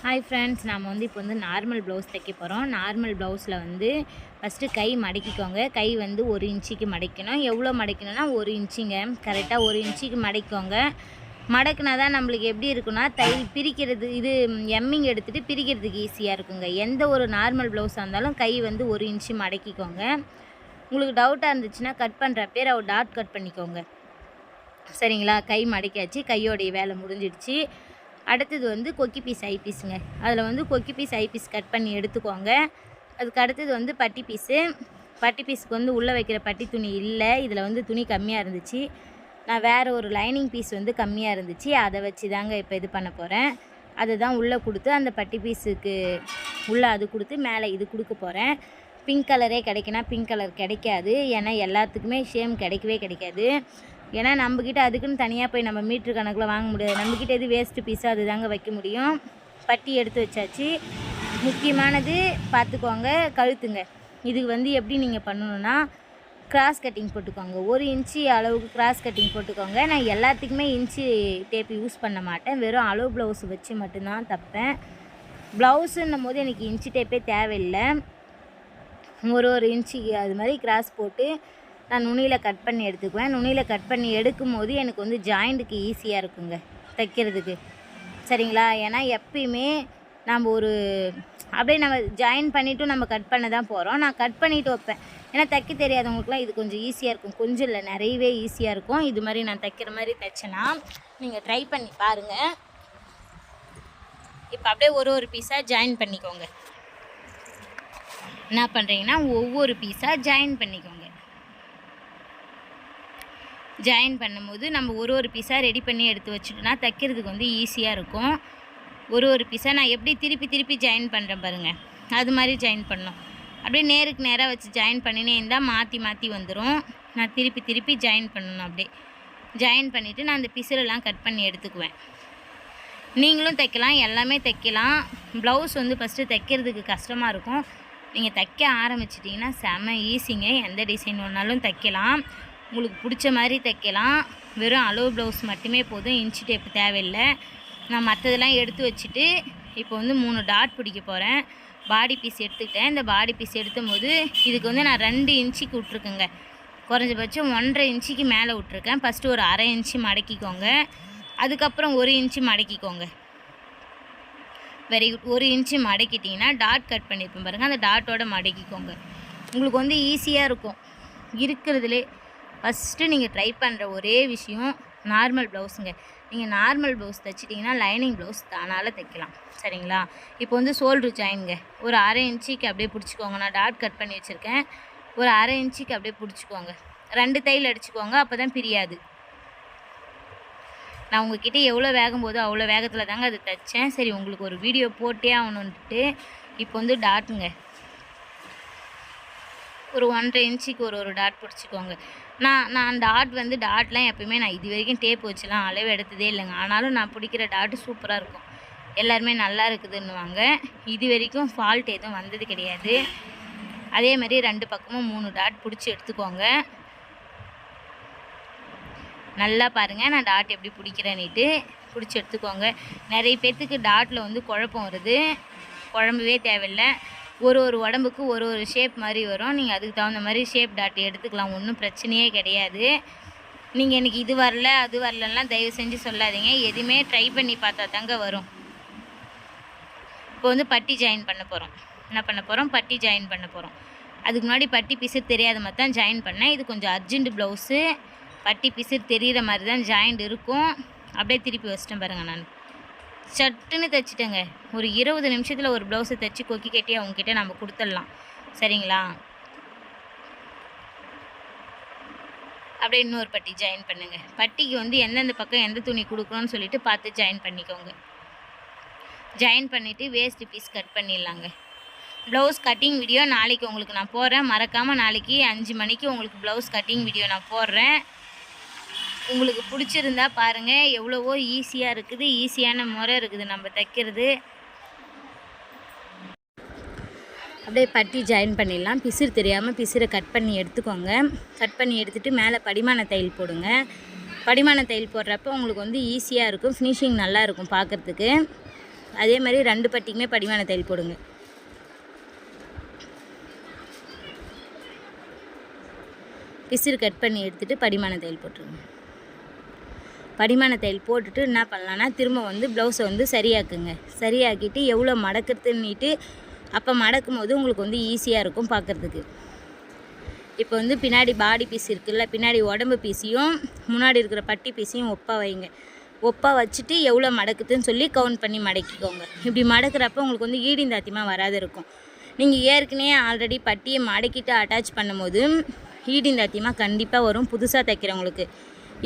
Hi friends, நம்ம இப்போ normal blouse தைக்க போகிறோம். நார்மல் ப்ளவுஸில் ஃபஸ்ட்டு கை மடக்கிக்கோங்க. கை 1 இன்ச்சுக்கு மடக்கணும். எவ்வளோ மடக்கணும்னா 1 இன்ச்சுங்க. கரெக்டாக 1 இன்ச்சுக்கு மடக்கிக்கோங்க. மடக்குனா தான் நம்மளுக்கு எப்படி இருக்குன்னா பிரிக்கிறது எம்மிங் எடுத்துகிட்டு பிரிக்கிறதுக்கு ஈஸியாக இருக்குங்க. எந்த ஒரு நார்மல் ப்ளவுஸாக இருந்தாலும் கை 1 இன்ச்சு மடக்கிக்கோங்க. உங்களுக்கு டவுட்டாக இருந்துச்சுன்னா கட் பண்ணுறப்பே ஒரு டாட் கட் பண்ணிக்கோங்க. சரிங்களா? கை மடக்கியாச்சு, கையோடைய வேலை முடிஞ்சிடுச்சு. அடுத்தது கொக்கி பீஸ் ஐ பீஸுங்க. அதில் கொக்கி பீஸ் ஐ பீஸ் கட் பண்ணி எடுத்துக்கோங்க. அதுக்கு அடுத்தது பட்டி பீஸு. பட்டி பீஸுக்கு உள்ளே வைக்கிற பட்டி துணி இல்லை. இதில் துணி கம்மியாக இருந்துச்சு. நான் வேறு ஒரு லைனிங் பீஸ் கம்மியாக இருந்துச்சு. அதை வச்சு தாங்க இப்போ இது பண்ண போகிறேன். அதை தான் உள்ளே கொடுத்து அந்த பட்டி பீஸுக்கு உள்ளே அது கொடுத்து மேலே இது கொடுக்க போகிறேன். பிங்க் கலரே கிடைக்குன்னா பிங்க் கலர் கிடைக்காது. ஏன்னா எல்லாத்துக்குமே சேம் கிடைக்கவே கிடைக்காது. ஏன்னா நம்மக்கிட்ட அதுக்குன்னு தனியாக போய் நம்ம மீட்ரு கணக்கில் வாங்க முடியாது. நம்மக்கிட்ட எது வேஸ்ட்டு பீஸாக அது தாங்க வைக்க முடியும். பட்டி எடுத்து வச்சாச்சு. முக்கியமானது பார்த்துக்கோங்க, கழுத்துங்க. இதுக்கு எப்படி நீங்கள் பண்ணணுன்னா கிராஸ் கட்டிங் போட்டுக்கோங்க. 1 இன்ச்சு அளவுக்கு கிராஸ் கட்டிங் போட்டுக்கோங்க. நான் எல்லாத்துக்குமே இன்ச்சு டேப் யூஸ் பண்ண மாட்டேன். வெறும் அளவு ப்ளவுஸ் வச்சு மட்டும்தான் தைப்பேன். ப்ளவுஸுன்னும் போது எனக்கு இன்ச்சு டேப்பே தேவையில்லை. ஒரு இன்ச்சுக்கு அது மாதிரி கிராஸ் போட்டு நான் நுனியில் கட் பண்ணி எடுத்துக்குவேன். நுனியில் கட் பண்ணி எடுக்கும் போது எனக்கு ஜாயிண்ட்டுக்கு ஈஸியாக இருக்குங்க தைக்கிறதுக்கு. சரிங்களா? ஏன்னா எப்பயுமே நம்ம அப்படியே நம்ம ஜாயின் பண்ணிவிட்டு நம்ம கட் பண்ண தான் போகிறோம். நான் கட் பண்ணிவிட்டு வைப்பேன். ஏன்னா தைக்க தெரியாதவங்களுக்குலாம் இது கொஞ்சம் ஈஸியாக இருக்கும். கொஞ்சம் இல்லை, நிறையவே ஈஸியாக இருக்கும். இது மாதிரி நான் தைக்கிற மாதிரி தைச்சேன்னா நீங்கள் ட்ரை பண்ணி பாருங்கள். இப்போ அப்படியே ஒரு பீஸாக ஜாயின் பண்ணிக்கோங்க. என்ன பண்ணுறீங்கன்னா ஒவ்வொரு பீஸாக ஜாயின் பண்ணிக்கோங்க. ஜாயின் பண்ணும்போது நம்ம ஒரு பீஸாக ரெடி பண்ணி எடுத்து வச்சுட்டோன்னா தைக்கிறதுக்கு ஈஸியாக இருக்கும். ஒரு பீஸாக நான் எப்படி திருப்பி ஜாயின் பண்ணுறேன் பாருங்கள், அது மாதிரி ஜாயின் பண்ணணும். அப்படியே நேருக்கு நேராக வச்சு ஜாயின் பண்ணினே இருந்தால் மாற்றி வந்துடும். நான் திருப்பி ஜாயின் பண்ணணும். அப்படியே ஜாயின் பண்ணிவிட்டு நான் அந்த பிசுரெல்லாம் கட் பண்ணி எடுத்துக்குவேன். நீங்களும் தைக்கலாம், எல்லாமே தைக்கலாம். ப்ளவுஸ் ஃபஸ்ட்டு தைக்கிறதுக்கு கஷ்டமாக இருக்கும். நீங்கள் தைக்க ஆரம்பிச்சிட்டிங்கன்னா செம ஈஸிங்க. எந்த டிசைன் வேணாலும் தைக்கலாம். உங்களுக்கு பிடிச்ச மாதிரி தைக்கலாம். வெறும் அளவு ப்ளவுஸ் மட்டுமே போதும், இன்ச்சு டேப்பு தேவையில்லை. நான் மற்றதெல்லாம் எடுத்து வச்சுட்டு இப்போ 3 டாட் பிடிக்க போகிறேன். பாடி பீஸ் எடுத்துக்கிட்டேன். இந்த பாடி பீஸ் எடுத்தும் போது இதுக்கு நான் 2 இன்ச்சுக்கு விட்ருக்கேங்க. குறைஞ்சபட்சம் 1.5 இன்ச்சுக்கு மேலே விட்ருக்கேன். ஃபஸ்ட்டு ஒரு 1/2 இன்ச்சு மடக்கிக்கோங்க. அதுக்கப்புறம் 1 இன்ச்சு மடக்கிக்கோங்க. Very good. 1 இன்ச்சு மடக்கிட்டிங்கன்னா டாட் கட் பண்ணியிருப்பேன் பாருங்கள், அந்த டாட்டோட மடக்கிக்கோங்க. உங்களுக்கு ஈஸியாக இருக்கும். இருக்கிறதுலே ஃபஸ்ட்டு நீங்கள் ட்ரை பண்ணுற ஒரே விஷயம் நார்மல் ப்ளவுஸுங்க. நீங்கள் நார்மல் ப்ளவுஸ் தைச்சிட்டிங்கன்னா லைனிங் ப்ளவுஸ் தானால் தைக்கலாம். சரிங்களா? இப்போ ஷோல்ட்ரு ஜாயின்ங்க. ஒரு 1/2 இன்ச்சுக்கு அப்படியே பிடிச்சிக்கோங்க. நான் டாட் கட் பண்ணி வச்சுருக்கேன். ஒரு 1/2 இன்ச்சுக்கு அப்படியே பிடிச்சிக்கோங்க. 2 தையல் அடிச்சுக்கோங்க, அப்போ தான் பிரியாது. நான் உங்கள்கிட்ட எவ்வளோ வேகம் போதோ அவ்வளோ வேகத்தில் தாங்க அது தைச்சேன். சரி, உங்களுக்கு ஒரு வீடியோ போட்டே ஆகணுன்ட்டு இப்போ டாட்டுங்க. ஒரு 1.5 இன்ச்சுக்கு ஒரு டாட் பிடிச்சிக்கோங்க. நான் டாட்லாம் எப்போயுமே நான் இது வரைக்கும் டேப் வச்சுலாம் அளவு எடுத்ததே இல்லைங்க. ஆனாலும் நான் பிடிக்கிற டாட்டு சூப்பராக இருக்கும். எல்லாருமே நல்லா இருக்குதுன்னுவாங்க. இது வரைக்கும் ஃபால்ட் எதுவும் வந்தது கிடையாது. அதே மாதிரி 2 பக்கமும் 3 டாட் பிடிச்சி எடுத்துக்கோங்க. நல்லா பாருங்கள் நான் டாட் எப்படி பிடிக்கிறேன்னுட்டு பிடிச்சி எடுத்துக்கோங்க. நிறைய பேர்த்துக்கு டாட்டில் குழப்பம் வருது. குழம்பவே தேவையில்லை. ஒரு உடம்புக்கு ஒரு ஷேப் மாதிரி வரும். நீங்கள் அதுக்கு தகுந்த மாதிரி ஷேப் டாட் எடுத்துக்கலாம். ஒன்றும் பிரச்சனையே கிடையாது. நீங்கள் எனக்கு இது வரல அது வரலலாம் தயவு செஞ்சு சொல்லாதீங்க. எதுவுமே ட்ரை பண்ணி பார்த்தா தாங்க வரும். இப்போ பட்டி ஜாயின் பண்ண போகிறோம். என்ன பண்ண போகிறோம்? பட்டி ஜாயின் பண்ண போகிறோம். அதுக்கு முன்னாடி பட்டி பிசர் தெரியாத மாதிரி தான் ஜாயின் பண்ணேன். இது கொஞ்சம் அர்ஜென்ட் ப்ளவுஸு. பட்டி பிசர் தெரிகிற மாதிரி தான் ஜாயிண்ட் இருக்கும். அப்படியே திருப்பி வச்சிட்டேன் பாருங்கள். நான் சட்டுன்னு தைச்சிட்டேங்க. ஒரு 20 நிமிஷத்தில் ஒரு ப்ளவுஸை தைச்சி கொக்கி கட்டி அவங்கக்கிட்ட நம்ம கொடுத்துடலாம். சரிங்களா? அப்படியே இன்னொரு பட்டி ஜாயின் பண்ணுங்கள். பட்டிக்கு எந்தெந்த பக்கம் எந்த துணி கொடுக்கணும்னு சொல்லிட்டு பார்த்து ஜாயின் பண்ணிக்கோங்க. ஜாயின் பண்ணிவிட்டு வேஸ்ட் பீஸ் கட் பண்ணிடலாங்க. ப்ளவுஸ் கட்டிங் வீடியோ நாளைக்கு உங்களுக்கு நான் போடுறேன். மறக்காமல் நாளைக்கு 5 மணிக்கு உங்களுக்கு ப்ளவுஸ் கட்டிங் வீடியோ நான் போடுறேன். உங்களுக்கு பிடிச்சிருந்தா பாருங்கள். எவ்வளவோ ஈஸியாக இருக்குது, ஈஸியான முறை இருக்குது நம்ம தைக்கிறது. அப்படியே பட்டி ஜாயின் பண்ணிடலாம். பிசுறு தெரியாமல் பிசுரை கட் பண்ணி எடுத்துக்கோங்க. கட் பண்ணி எடுத்துகிட்டு மேலே படிமான தையல் போடுங்க. படிமான தையல் போடுறப்ப உங்களுக்கு ஈஸியாக இருக்கும். ஃபினிஷிங் நல்லா இருக்கும் பார்க்குறதுக்கு. அதே மாதிரி 2 பட்டிக்குமே படிமான தையல் போடுங்க. பிசிறு கட் பண்ணி எடுத்துகிட்டு படிமான தையல் போட்டுருங்க. படிமான தையல் போட்டுட்டு என்ன பண்ணலான்னா திரும்ப வந்து ப்ளவுஸை வந்து சரியாக்குங்க. சரியாக்கிட்டு எவ்வளோ மடக்கிறதுன்னுட்டு அப்போ மடக்கும் போது உங்களுக்கு வந்து ஈஸியாக இருக்கும் பார்க்குறதுக்கு. இப்போ வந்து பின்னாடி பாடி பீஸ் இருக்குல்ல, பின்னாடி உடம்பு பீஸையும் முன்னாடி இருக்கிற பட்டி பீஸையும் ஒப்பாக வைங்க. ஒப்பாக வச்சுட்டு எவ்வளோ மடக்குதுன்னு சொல்லி கவுண்ட் பண்ணி மடக்கிக்கோங்க. இப்படி மடக்கிறப்ப உங்களுக்கு வந்து ஈடிந்தாத்தியமாக வராது இருக்கும். நீங்கள் ஏற்கனவே ஆல்ரெடி பட்டியை மடக்கிட்டு அட்டாச் பண்ணும்போது ஈடிந்தாத்தியமாக கண்டிப்பாக வரும். புதுசாக தைக்கிறவங்களுக்கு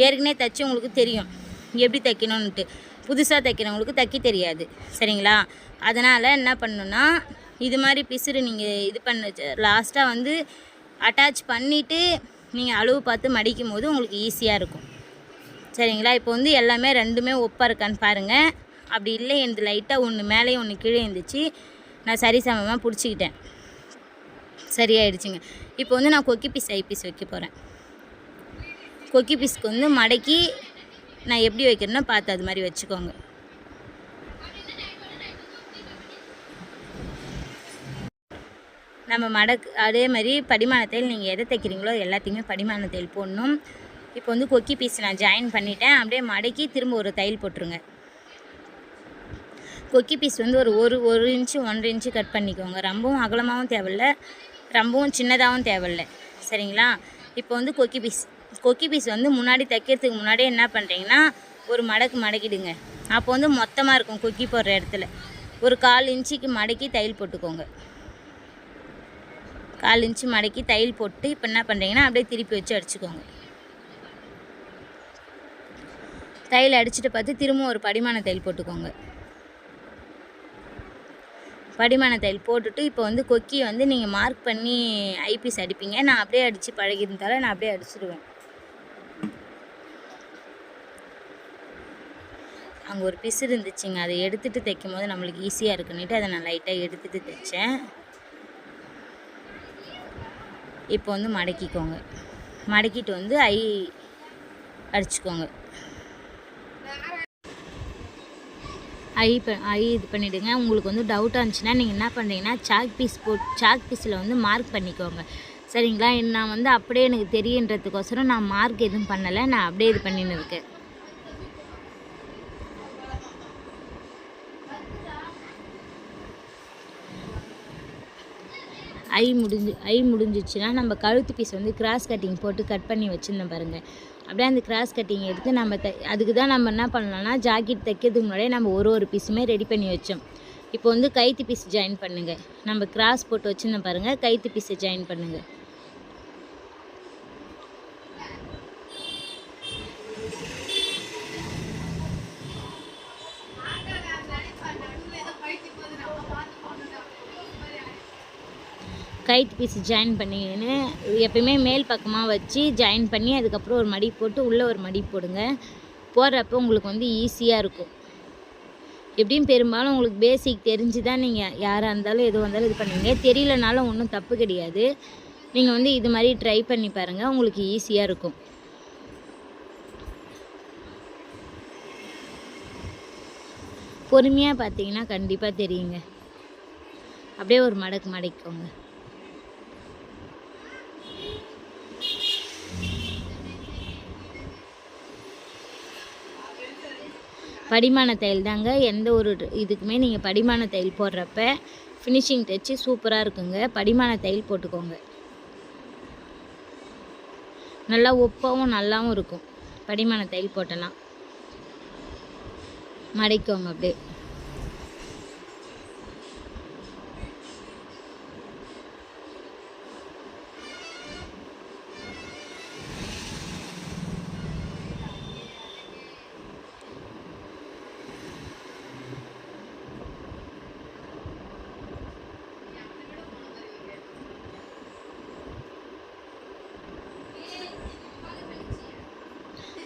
ஏற்கனவே தைச்சி உங்களுக்கு தெரியும் எப்படி தைக்கணுன்ட்டு. புதுசாக தைக்கிறவங்களுக்கு தைக்க தெரியாது, சரிங்களா? அதனால் என்ன பண்ணணுன்னா இது மாதிரி பிசுறு நீங்கள் இது பண்ண லாஸ்ட்டாக வந்து அட்டாச் பண்ணிவிட்டு நீங்கள் அளவு பார்த்து மடிக்கும் போது உங்களுக்கு ஈஸியாக இருக்கும், சரிங்களா? இப்போ வந்து எல்லாமே 2மே ஒப்பாக இருக்கான்னு பாருங்கள். அப்படி இல்லை எனக்கு லைட்டாக ஒன்று மேலேயும் ஒன்று கீழே இருந்துச்சு, நான் சரிசமமாக பிடிச்சிக்கிட்டேன், சரியாயிடுச்சுங்க. இப்போ வந்து நான் கொக்கி பீஸ் ஐ பீஸ் வைக்க போகிறேன். கொக்கி பீஸ்க்கு வந்து மடக்கி நான் எப்படி வைக்கிறேன்னா பார்த்து அது மாதிரி வச்சுக்கோங்க. நம்ம அதே மாதிரி படிமான தையல் நீங்கள் எதை தைக்கிறீங்களோ எல்லாத்தையுமே படிமான தையல் போடணும். இப்போ வந்து கொக்கி பீஸ் நான் ஜாயின் பண்ணிட்டேன். அப்படியே மடக்கி திரும்ப ஒரு தையல் போட்டுருங்க. கொக்கி பீஸ் வந்து ஒரு இன்ச்சு 1.5 இன்ச்சு கட் பண்ணிக்கோங்க. ரொம்பவும் அகலமாகவும் தேவையில்லை, ரொம்பவும் சின்னதாகவும் தேவையில்லை, சரிங்களா? இப்போ வந்து கொக்கி பீஸ் வந்து முன்னாடி தைக்கிறதுக்கு முன்னாடியே என்ன பண்ணுறீங்கன்னா ஒரு மடக்கிடுங்க. அப்போ வந்து மொத்தமாக இருக்கும் கொக்கி போடுற இடத்துல. ஒரு 1/4 இன்ச்சுக்கு மடக்கி தையல் போட்டுக்கோங்க. 1/4 இன்ச்சு மடக்கி தையல் போட்டு இப்போ என்ன பண்ணுறீங்கன்னா அப்படியே திருப்பி வச்சு அடிச்சுக்கோங்க. தையல் அடிச்சுட்டு பார்த்து திரும்ப ஒரு படிமான தையல் போட்டுக்கோங்க. படிமான தையல் போட்டுட்டு இப்போ வந்து கொக்கி வந்து நீங்கள் மார்க் பண்ணி ஐபீஸ் அடிப்பீங்க. நான் அப்படியே அடித்து பழகிருந்தால நான் அப்படியே அடிச்சிடுவேன். அங்கே ஒரு பிசு இருந்துச்சுங்க, அதை எடுத்துகிட்டு தைக்கும் போது நம்மளுக்கு ஈஸியாக இருக்குன்னுட்டு அதை நான் லைட்டாக எடுத்துகிட்டு தைச்சேன். இப்போ வந்து மடக்கிக்கோங்க. மடக்கிட்டு வந்து அடிச்சுக்கோங்க. இது பண்ணிவிடுங்க. உங்களுக்கு வந்து டவுட்டாக இருந்துச்சுன்னா நீங்கள் என்ன பண்ணுறீங்கன்னா சாக் பீஸில் வந்து மார்க் பண்ணிக்கோங்க, சரிங்களா? நான் வந்து அப்படியே எனக்கு தெரியுன்றதுக்கோசரம் நான் மார்க் எதுவும் பண்ணலை, நான் அப்படியே இது பண்ணின்னு இருக்கேன். ஐ முடிஞ்சிச்சுன்னா நம்ம கழுத்து பீஸ் வந்து கிராஸ் கட்டிங் போட்டு கட் பண்ணி வச்சுருந்தோம் பாருங்கள். அப்படியே அந்த கிராஸ் கட்டிங் எடுத்து நம்ம அதுக்கு தான் நம்ம என்ன பண்ணலாம்னா ஜாக்கெட் தைக்கிறதுக்கு முன்னாடியே நம்ம ஒரு பீஸுமே ரெடி பண்ணி வச்சோம். இப்போ வந்து கைத்து பீஸ் ஜாயின் பண்ணுங்கள். நம்ம கிராஸ் போட்டு வச்சுருந்தோம் பாருங்கள், கைத்து பீஸை ஜாயின் பண்ணுங்கள். கைத்து பீஸ் ஜாயின் பண்ணிக்கின்னு எப்பயுமே மேல் பக்கமாக வச்சு ஜாயின் பண்ணி அதுக்கப்புறம் ஒரு மடிப்பு போட்டு உள்ளே ஒரு மடிப்பு போடுங்க. போடுறப்போ உங்களுக்கு வந்து ஈஸியாக இருக்கும். எப்படியும் பெரும்பாலும் உங்களுக்கு பேசிக் தெரிஞ்சு தான் நீங்கள் யாராக இருந்தாலும் எதுவாக இருந்தாலும் இது பண்ணுவீங்க. தெரியலனாலும் ஒன்றும் தப்பு கிடையாது. நீங்கள் வந்து இது மாதிரி ட்ரை பண்ணி பாருங்கள், உங்களுக்கு ஈஸியாக இருக்கும். பொறுமையாக பார்த்தீங்கன்னா கண்டிப்பாக தெரியுங்க. அப்படியே ஒரு மடக்கிக்கோங்க. படிமான தையல் தாங்க. எந்த ஒரு இதுக்குமே நீங்கள் படிமான தையல் போடுறப்ப ஃபினிஷிங் டச்சு சூப்பராக இருக்குங்க. படிமான தையல் போட்டுக்கோங்க. நல்லா ஒப்பாகவும் நல்லாவும் இருக்கும் படிமான தையல் போட்டோன்னா. மடிக்கோங்க அப்படியே.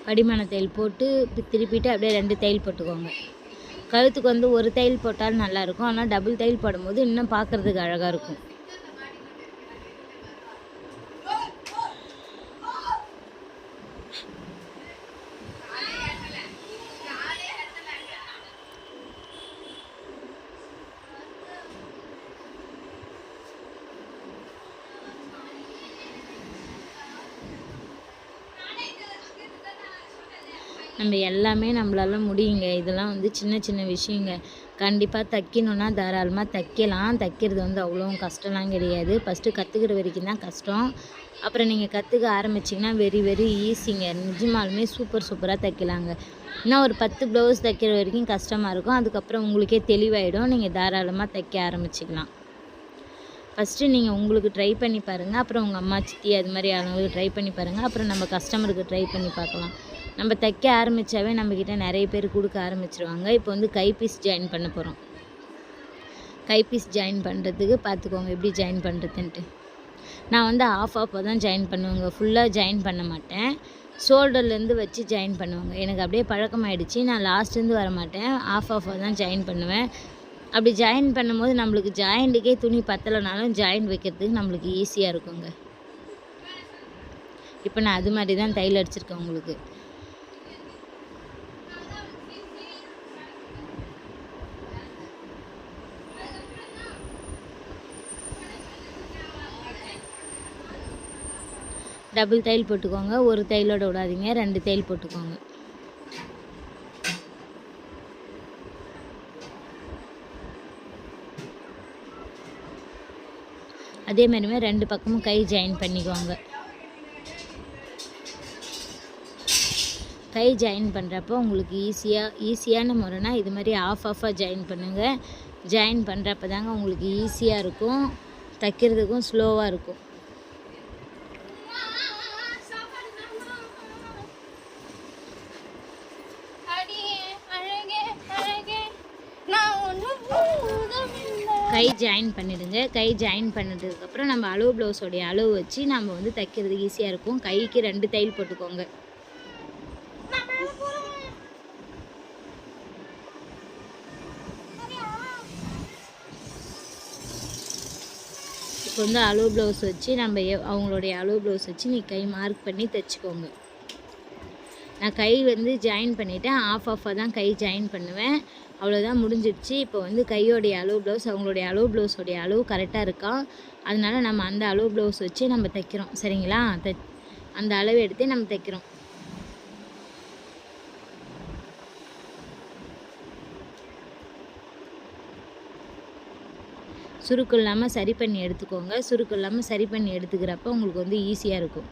படிமான தையல் போட்டு திருப்பிட்டு அப்படியே 2 தையல் போட்டுக்கோங்க. கழுத்துக்கு வந்து ஒரு தையல் போட்டாலும் நல்லாயிருக்கும், ஆனால் டபுள் தையல் போடும்போது இன்னும் பார்க்குறதுக்கு அழகாக இருக்கும். நம்ம எல்லாமே நம்மளால முடியுங்க. இதெல்லாம் வந்து சின்ன சின்ன விஷயங்க. கண்டிப்பாக தைக்கணுன்னா தாராளமாக தைக்கலாம். தைக்கிறது வந்து அவ்வளோ கஷ்டம்லாம் கிடையாது. ஃபஸ்ட்டு கற்றுக்கிற வரைக்கும் தான் கஷ்டம். அப்புறம் நீங்கள் கற்றுக்க ஆரம்பிச்சிங்கன்னா வெரி வெரி ஈஸிங்க. நிஜமாலுமே சூப்பராக தைக்கலாங்க. இன்னும் ஒரு 10 ப்ளவுஸ் தைக்கிற வரைக்கும் கஷ்டமாக இருக்கும். அதுக்கப்புறம் உங்களுக்கே தெளிவாயிடும். நீங்கள் தாராளமாக தைக்க ஆரம்பிச்சிக்கலாம். ஃபஸ்ட்டு நீங்கள் உங்களுக்கு ட்ரை பண்ணி பாருங்கள். அப்புறம் உங்கள் அம்மா, சித்தி அது மாதிரி ஆளுங்களுக்கு ட்ரை பண்ணி பாருங்கள். அப்புறம் நம்ம கஸ்டமருக்கு ட்ரை பண்ணி பார்க்கலாம். நம்ம தைக்க ஆரம்பித்தாவே நம்மக்கிட்ட நிறைய பேர் கொடுக்க ஆரம்பிச்சிருவாங்க. இப்போ வந்து கைப்பீஸ் ஜாயின் பண்ண போகிறோம். கைப்பீஸ் ஜாயின் பண்ணுறதுக்கு பார்த்துக்கோங்க எப்படி ஜாயின் பண்ணுறதுன்ட்டு. நான் வந்து ஆஃபாக தான் ஜாயின் பண்ணுவேங்க. ஃபுல்லாக ஜாயின் பண்ண மாட்டேன். ஷோல்டர்லேருந்து வச்சு ஜாயின் பண்ணுவாங்க. எனக்கு அப்படியே பழக்கமாயிடுச்சு. நான் லாஸ்ட்லேருந்து வர மாட்டேன். ஆஃபாக தான் ஜாயின் பண்ணுவேன். அப்படி ஜாயின் பண்ணும்போது நம்மளுக்கு ஜாயிண்ட்டுக்கே துணி பத்தலைனாலும் ஜாயின் வைக்கிறதுக்கு நம்மளுக்கு ஈஸியாக இருக்குங்க. இப்போ நான் அது மாதிரி தான் தையல் அடிச்சிருக்கேன் உங்களுக்கு. டபுள் தையல் போட்டுக்கோங்க. ஒரு தையலோட விடாதீங்க, 2 தையல் போட்டுக்கோங்க. அதே மாதிரிமே 2 பக்கமும் கை ஜாயின் பண்ணிக்குவாங்க. கை ஜாயின் பண்ணுறப்போ உங்களுக்கு ஈஸியான முறைனா இது மாதிரி ஆஃபாக ஜாயின் பண்ணுங்கள். ஜாயின் பண்ணுறப்ப தாங்க உங்களுக்கு ஈஸியாக இருக்கும், தைக்கிறதுக்கும் ஸ்லோவாக இருக்கும். கை ஜாயின் பண்ணிவிடுங்க. கை ஜாயின் பண்ணதுக்கப்புறம் நம்ம அளவு ப்ளவுஸோடைய அளவு வச்சு நம்ம வந்து தைக்கிறது ஈஸியாக இருக்கும். கைக்கு 2 தையல் போட்டுக்கோங்க. இப்போ வந்து அளவு ப்ளவுஸ் வச்சு நம்ம அவங்களுடைய அளவு ப்ளவுஸ் வச்சு நீ கை மார்க் பண்ணி தைச்சிக்கோங்க. நான் கை வந்து ஜாயின் பண்ணிவிட்டேன். ஆஃபாக தான் கை ஜாயின் பண்ணுவேன். அவ்வளோதான், முடிஞ்சிடுச்சு. இப்போ வந்து கையோடைய அளவு ப்ளவுஸ் அவங்களுடைய அளவு ப்ளவுஸோடைய அளவு கரெக்டாக இருக்கா, அதனால நம்ம அந்த அளவு ப்ளவுஸ் வச்சு நம்ம தைக்கிறோம். சரிங்களா? அந்த அளவு எடுத்து நம்ம தைக்கிறோம். சுருக்கு இல்லாமல் சரி பண்ணி எடுத்துக்கோங்க. சுருக்கு இல்லாமல் சரி பண்ணி எடுத்துக்கிறப்ப உங்களுக்கு வந்து ஈஸியாக இருக்கும்.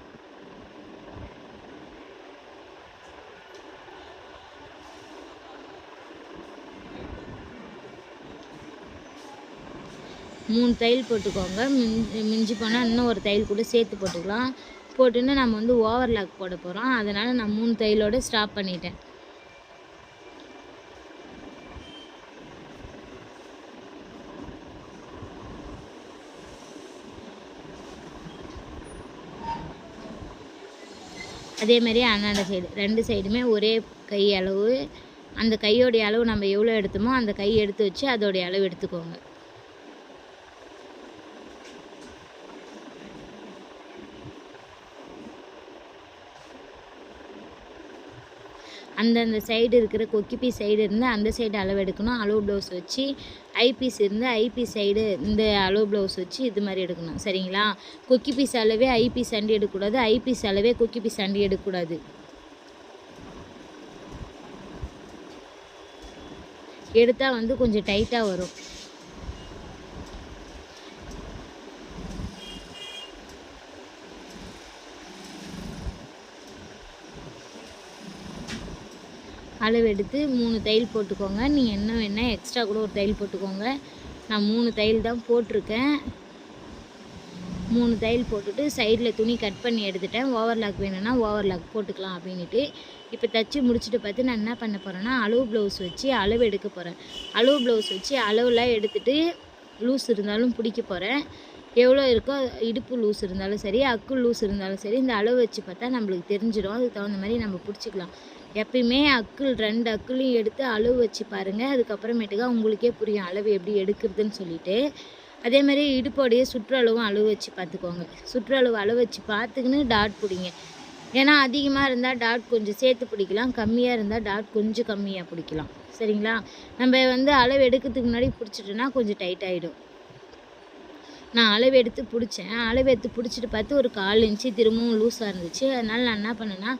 மூணு தையல் போட்டுக்கோங்க. மிஞ்சி போனால் இன்னும் ஒரு தையல் கூட சேர்த்து போட்டுக்கலாம். போட்டுன்னு நம்ம வந்து ஓவர்லாக் போட போகிறோம். அதனால் நான் 3 தையலோடு ஸ்டாப் பண்ணிட்டேன். அதேமாதிரி அண்ணாண்ட சைடு 2 சைடுமே ஒரே கை அளவு. அந்த கையோடைய அளவு நம்ம எவ்வளோ எடுத்தோமோ அந்த கை எடுத்து வச்சு அதோடைய அளவு எடுத்துக்கோங்க. அந்தந்த சைடு இருக்கிற கொக்கிப்பீஸ் சைடு இருந்து அந்த சைடு அளவு எடுக்கணும். அளவு ப்ளவுஸ் வச்சு ஐபீஸ் இருந்து ஐபீஸ் சைடு இந்த அளவு ப்ளவுஸ் வச்சு இது மாதிரி எடுக்கணும். சரிங்களா? கொக்கிப்பீஸ் அளவே ஐபீஸ் அண்டி எடுக்கக்கூடாது, ஐபீஸ் அளவே கொக்கிப்பீஸ் அண்டி எடுக்கக்கூடாது. எடுத்தால் வந்து கொஞ்சம் டைட்டாக வரும். அளவு எடுத்து 3 தையல் போட்டுக்கோங்க. நீங்கள் என்ன வேணால் எக்ஸ்ட்ரா கூட ஒரு தையல் போட்டுக்கோங்க. நான் 3 தையல் தான் போட்டிருக்கேன். 3 தையல் போட்டுட்டு சைடில் துணி கட் பண்ணி எடுத்துட்டேன். ஓவர்லாக் வேணும்னா ஓவர்லாக் போட்டுக்கலாம் அப்படின்ட்டு. இப்போ தைச்சி முடிச்சுட்டு பார்த்து நான் என்ன பண்ண போகிறேன்னா அளவு ப்ளவுஸ் வச்சு அளவு எடுக்க போகிறேன். அளவு ப்ளவுஸ் வச்சு அளவுலாம் எடுத்துகிட்டு லூஸ் இருந்தாலும் பிடிக்க போகிறேன். எவ்வளோ இருக்கோ இடுப்பு லூஸ் இருந்தாலும் சரி, அக்கு லூஸ் இருந்தாலும் சரி, இந்த அளவு வச்சு பார்த்தா நம்மளுக்கு தெரிஞ்சிடும். அதுக்கு தகுந்த மாதிரி நம்ம பிடிச்சிக்கலாம். எப்பயுமே அக்குள் 2 அக்குளையும் எடுத்து அளவு வச்சு பாருங்கள். அதுக்கப்புறமேட்டுக்கா உங்களுக்கே புரியும் அளவு எப்படி எடுக்கிறதுன்னு சொல்லிட்டு. அதே மாதிரி இடுப்போடைய சுற்றளவும் அளவு வச்சு பார்த்துக்கோங்க. சுற்றளவு அளவு வச்சு பார்த்துக்கின்னு டாட் பிடிங்க. ஏன்னா அதிகமாக இருந்தால் டாட் கொஞ்சம் சேர்த்து பிடிக்கலாம், கம்மியாக இருந்தால் டாட் கொஞ்சம் கம்மியாக பிடிக்கலாம். சரிங்களா? நம்ம வந்து அளவு எடுக்கிறதுக்கு முன்னாடி பிடிச்சிட்டோன்னா கொஞ்சம் டைட் ஆகிடும். நான் அளவு எடுத்து பிடிச்சேன். அளவு எடுத்து பிடிச்சிட்டு பார்த்து ஒரு 1/4 இன்ச்சு திரும்பவும் லூஸாக இருந்துச்சு. அதனால் நான் என்ன பண்ணேன்னா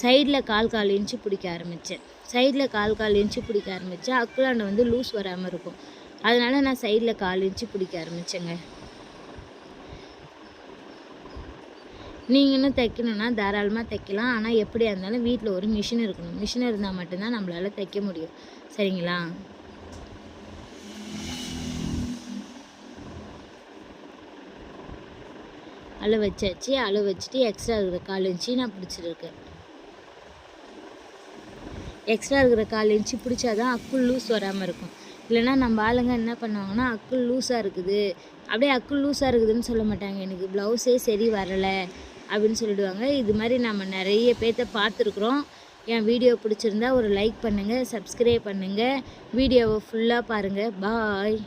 சைடில் 1/4 இன்ச்சு பிடிக்க ஆரம்பித்தேன். சைடில் 1/4 இன்ச்சு பிடிக்க ஆரம்பித்தேன். அக்குலாண்ட வந்து லூஸ் வராமல் இருக்கும். அதனால் நான் சைடில் 1/4 இன்ச்சு பிடிக்க ஆரம்பித்தேங்க. நீங்களும் தைக்கணுன்னா தாராளமாக தைக்கலாம். ஆனால் எப்படியா இருந்தாலும் வீட்டில் ஒரு மிஷின் இருக்கணும். மிஷின் இருந்தால் மட்டும்தான் நம்மளால் தைக்க முடியும். சரிங்களா? அளவு வச்சாச்சு. அளவு வச்சுட்டு எக்ஸ்ட்ரா இருக்கிற 1/4 இன்ச்சு நான் பிடிச்சிருக்கேன். எக்ஸ்ட்ரா இருக்கிற 1/4 இன்ச்சு பிடிச்சா தான் அக்குள் லூஸ் வராமல் இருக்கும். இல்லைன்னா நம்ம ஆளுங்க என்ன பண்ணுவாங்கன்னா அக்குள் லூஸாக இருக்குது, அப்படியே அக்குள் லூஸாக இருக்குதுன்னு சொல்ல மாட்டாங்க. எனக்கு ப்ளவுஸே சரி வரலை அப்படின்னு சொல்லிடுவாங்க. இது மாதிரி நம்ம நிறைய பேர்த்த பார்த்துருக்குறோம். என் வீடியோ பிடிச்சிருந்தா ஒரு லைக் பண்ணுங்கள், சப்ஸ்கிரைப் பண்ணுங்கள், வீடியோவை ஃபுல்லாக பாருங்கள். பாய்.